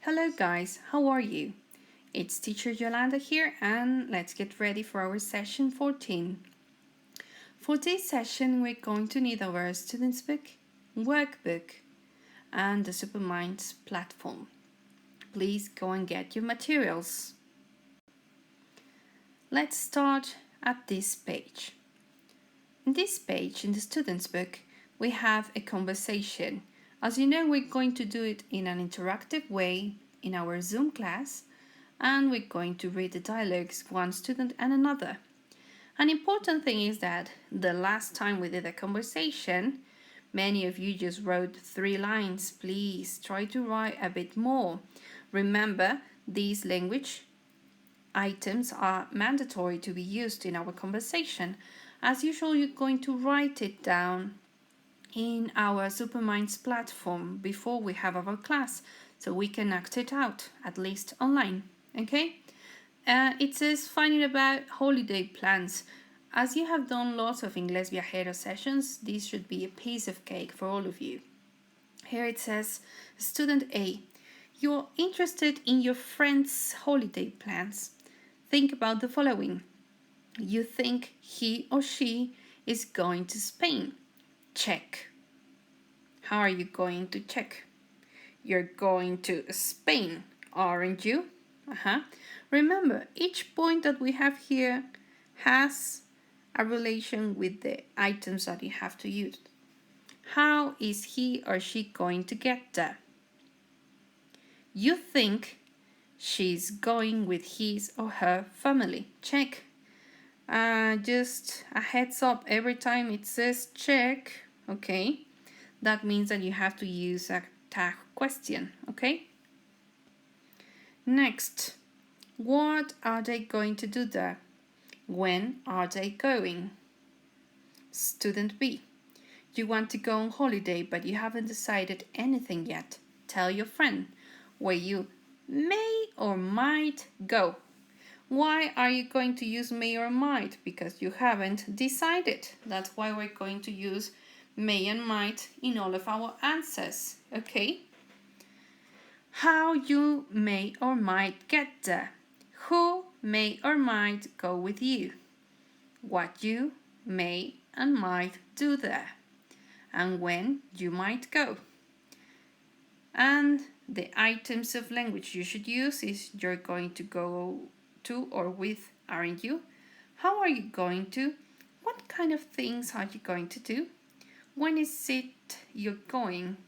Hello guys, how are you? It's teacher Yolanda here and let's get ready for our session 14. For this session we're going to need our student's book, workbook and the Superminds platform. Please go and get your materials. Let's start at this page. In this page in the student's book we have a conversation. As you know, we're going to do it in an interactive way in our Zoom class, and we're going to read the dialogues one student and another. An important thing is that the last time we did a conversation, many of you just wrote 3 lines. Please try to write a bit more. Remember, these language items are mandatory to be used in our conversation. As usual, you're going to write it down in our Superminds platform before we have our class, so we can act it out, at least online, okay? It says finding about holiday plans. As you have done lots of Inglés Viajero sessions, this should be a piece of cake for all of you. Here it says, Student A, you're interested in your friend's holiday plans. Think about the following. You think he or she is going to Spain. Check. How are you going to check? You're going to Spain, aren't you? Remember, each point that we have here has a relation with the items that you have to use. How is he or she going to get there? You think she's going with his or her family. Check. Just a heads up, every time it says check, okay, that means that you have to use a tag question, okay? Next, what are they going to do there? When are they going? Student B, you want to go on holiday but you haven't decided anything yet. Tell your friend where you may or might go. Why are you going to use may or might? Because you haven't decided. That's why we're going to use may and might in all of our answers, okay? How you may or might get there. Who may or might go with you. What you may and might do there. And when you might go. And the items of language you should use is you're going to go to or with, aren't you? How are you going to? What kind of things are you going to do? When is it you're going?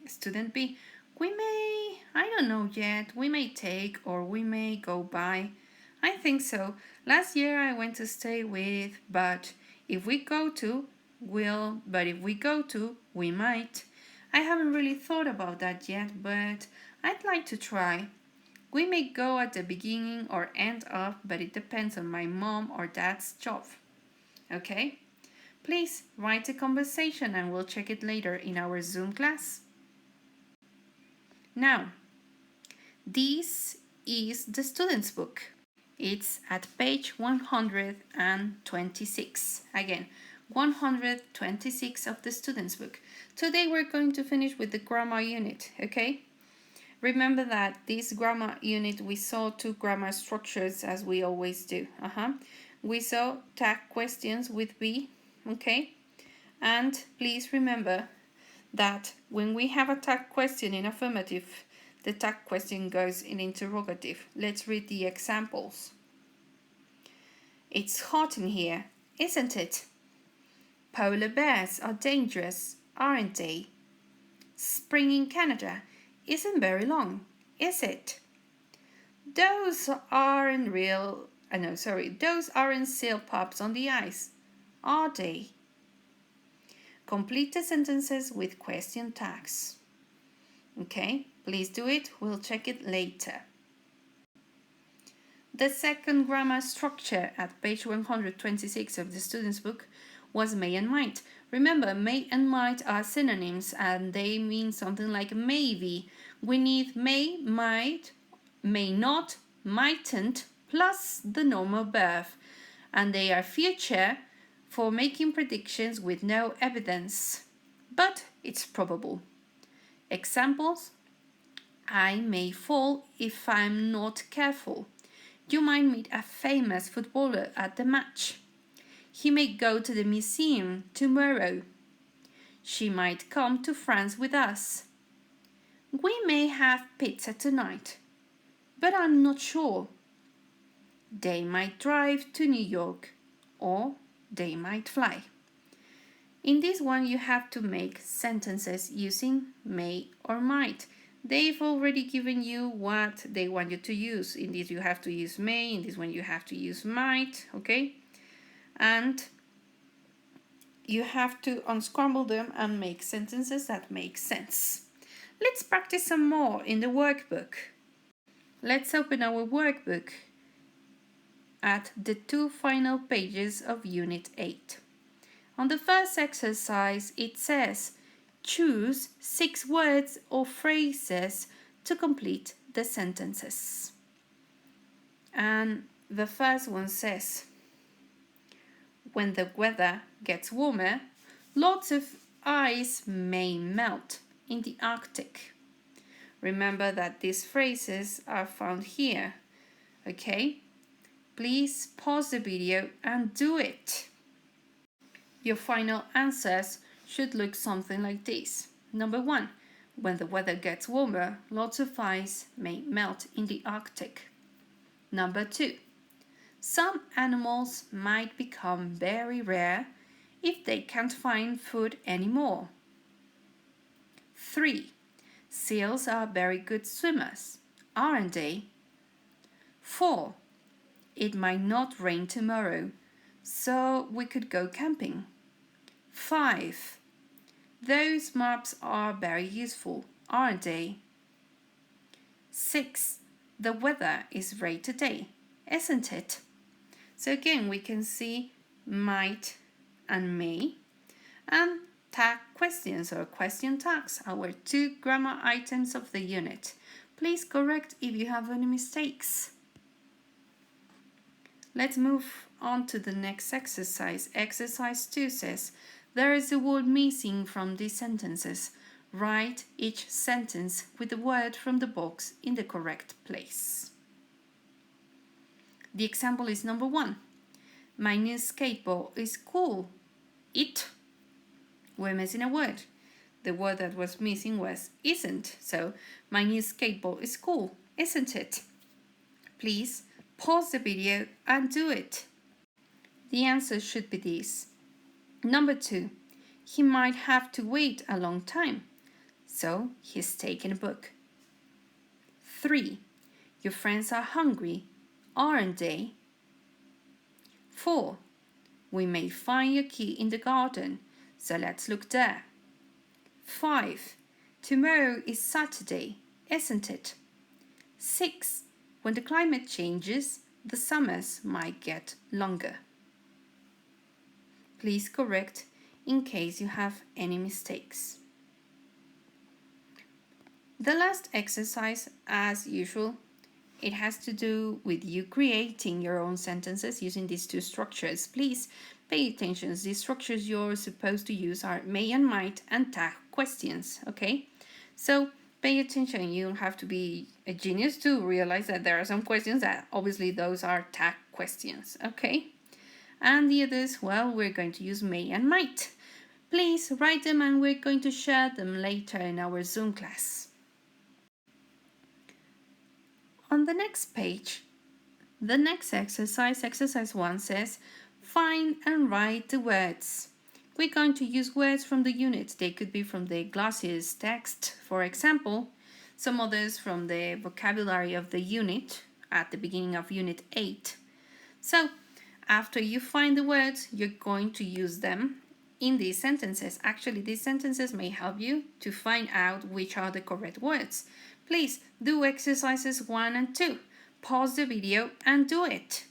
Student B, I don't know yet, we may take or we may go by. I think so. Last year I went to stay with, but if we go to, we might. I haven't really thought about that yet, but I'd like to try. We may go at the beginning or end of, but it depends on my mom or dad's job. Okay? Please write a conversation and we'll check it later in our Zoom class. Now, this is the student's book. It's at page 126. Again, 126 of the student's book. Today we're going to finish with the grammar unit, okay? Remember that this grammar unit we saw 2 grammar structures as we always do. We saw tag questions with be, okay? And please remember that when we have a tag question in affirmative, the tag question goes in interrogative. Let's read the examples. It's hot in here, isn't it? Polar bears are dangerous, aren't they? Spring in Canada isn't very long, is it? Those aren't seal pups on the ice, are they? Complete the sentences with question tags. Okay, please do it, we'll check it later. The second grammar structure at page 126 of the student's book was may and might. Remember, may and might are synonyms and they mean something like maybe. We need may, might, may not, mightn't, plus the normal verb. And they are future for making predictions with no evidence. But it's probable. Examples: I may fall if I'm not careful. You might meet a famous footballer at the match. He may go to the museum tomorrow. She might come to France with us. We may have pizza tonight, but I'm not sure. They might drive to New York, or they might fly. In this one, you have to make sentences using may or might. They've already given you what they want you to use. In this, you have to use may. In this one, you have to use might, okay? And you have to unscramble them and make sentences that make sense. Let's practice some more in the workbook. Let's open our workbook at the 2 final pages of Unit 8. On the first exercise, it says, choose 6 words or phrases to complete the sentences. And the first one says, when the weather gets warmer, lots of ice may melt in the Arctic. Remember that these phrases are found here, okay? Please pause the video and do it. Your final answers should look something like this. Number 1, when the weather gets warmer, lots of ice may melt in the Arctic. Number 2, some animals might become very rare if they can't find food anymore. 3, seals are very good swimmers, aren't they? 4, it might not rain tomorrow, so we could go camping. 5, those maps are very useful, aren't they? 6, the weather is great today, isn't it? So again, we can see might and may, and tag questions or question tags, our 2 grammar items of the unit. Please correct if you have any mistakes. Let's move on to the next exercise. Exercise 2 says, there is a word missing from these sentences. Write each sentence with the word from the box in the correct place. The example is number 1. My new skateboard is cool. It. We're missing a word. The word that was missing was isn't. So, my new skateboard is cool, isn't it? Please pause the video and do it. The answer should be this. Number 2, he might have to wait a long time, so he's taken a book. 3, your friends are hungry, aren't they? 4, we may find your key in the garden, so let's look there. 5, tomorrow is Saturday, isn't it? 6, when the climate changes, the summers might get longer. Please correct in case you have any mistakes. The last exercise, as usual, it has to do with you creating your own sentences using these 2 structures. Please pay attention. The structures you're supposed to use are may and might and tag questions, okay? So pay attention. You don't have to be a genius to realize that there are some questions that obviously those are tag questions, okay? And the others, well, we're going to use may and might. Please write them and we're going to share them later in our Zoom class. On the next page, the next exercise, exercise 1 says, find and write the words. We're going to use words from the unit. They could be from the Glassier's text, for example, some others from the vocabulary of the unit at the beginning of Unit 8. So, after you find the words, you're going to use them in these sentences. Actually, these sentences may help you to find out which are the correct words. Please do exercises 1 and 2. Pause the video and do it.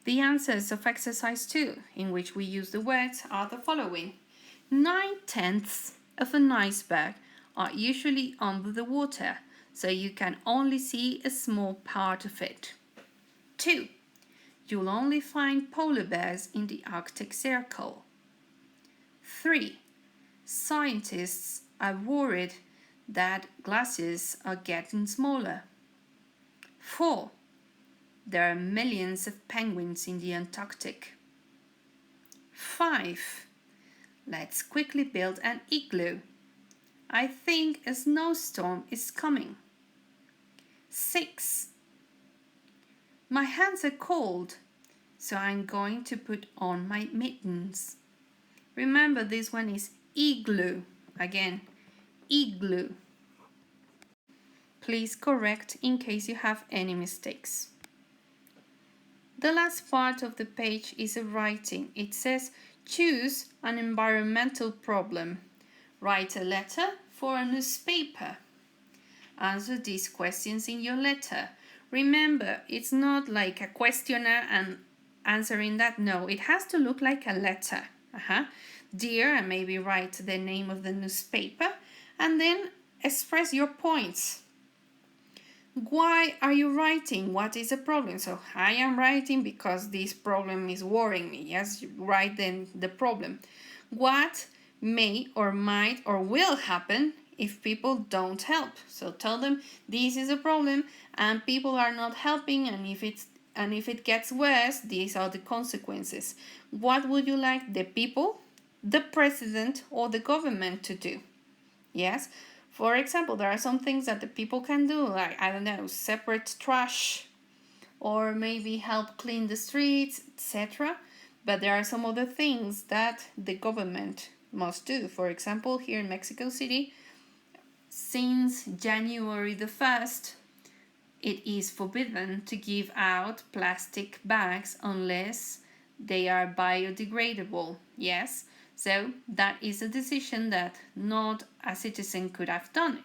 The answers of exercise 2, in which we use the words, are the following. 9/10 of an iceberg are usually under the water, so you can only see a small part of it. 2. You'll only find polar bears in the Arctic Circle. 3. Scientists are worried that glaciers are getting smaller. 4. There are millions of penguins in the Antarctic. 5. Let's quickly build an igloo. I think a snowstorm is coming. 6. My hands are cold, so I'm going to put on my mittens. Remember, this one is igloo. Again, igloo. Please correct in case you have any mistakes. The last part of the page is a writing. It says, choose an environmental problem. Write a letter for a newspaper. Answer these questions in your letter. Remember, it's not like a questionnaire and answering that. No, it has to look like a letter. Dear, and maybe write the name of the newspaper, and then express your points. Why are you writing? What is the problem? So I am writing because this problem is worrying me. Yes, you write then the problem. What may or might or will happen if people don't help? So tell them this is a problem and people are not helping, and if it gets worse, these are the consequences. What would you like the people, the president, or the government to do? Yes. For example, there are some things that the people can do, like, I don't know, separate trash, or maybe help clean the streets, etc. But there are some other things that the government must do. For example, here in Mexico City, since January the 1st, it is forbidden to give out plastic bags unless they are biodegradable. Yes, so that is a decision that not a citizen could have done.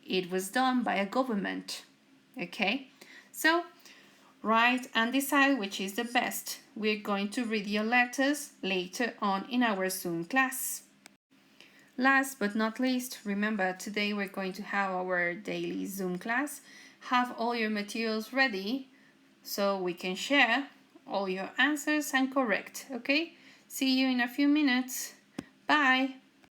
It was done by a government. Okay, so write and decide which is the best. We're going to read your letters later on in our Zoom class. Last but not least, remember, today we're going to have our daily Zoom class. Have all your materials ready so we can share all your answers and correct. Okay? See you in a few minutes. Bye.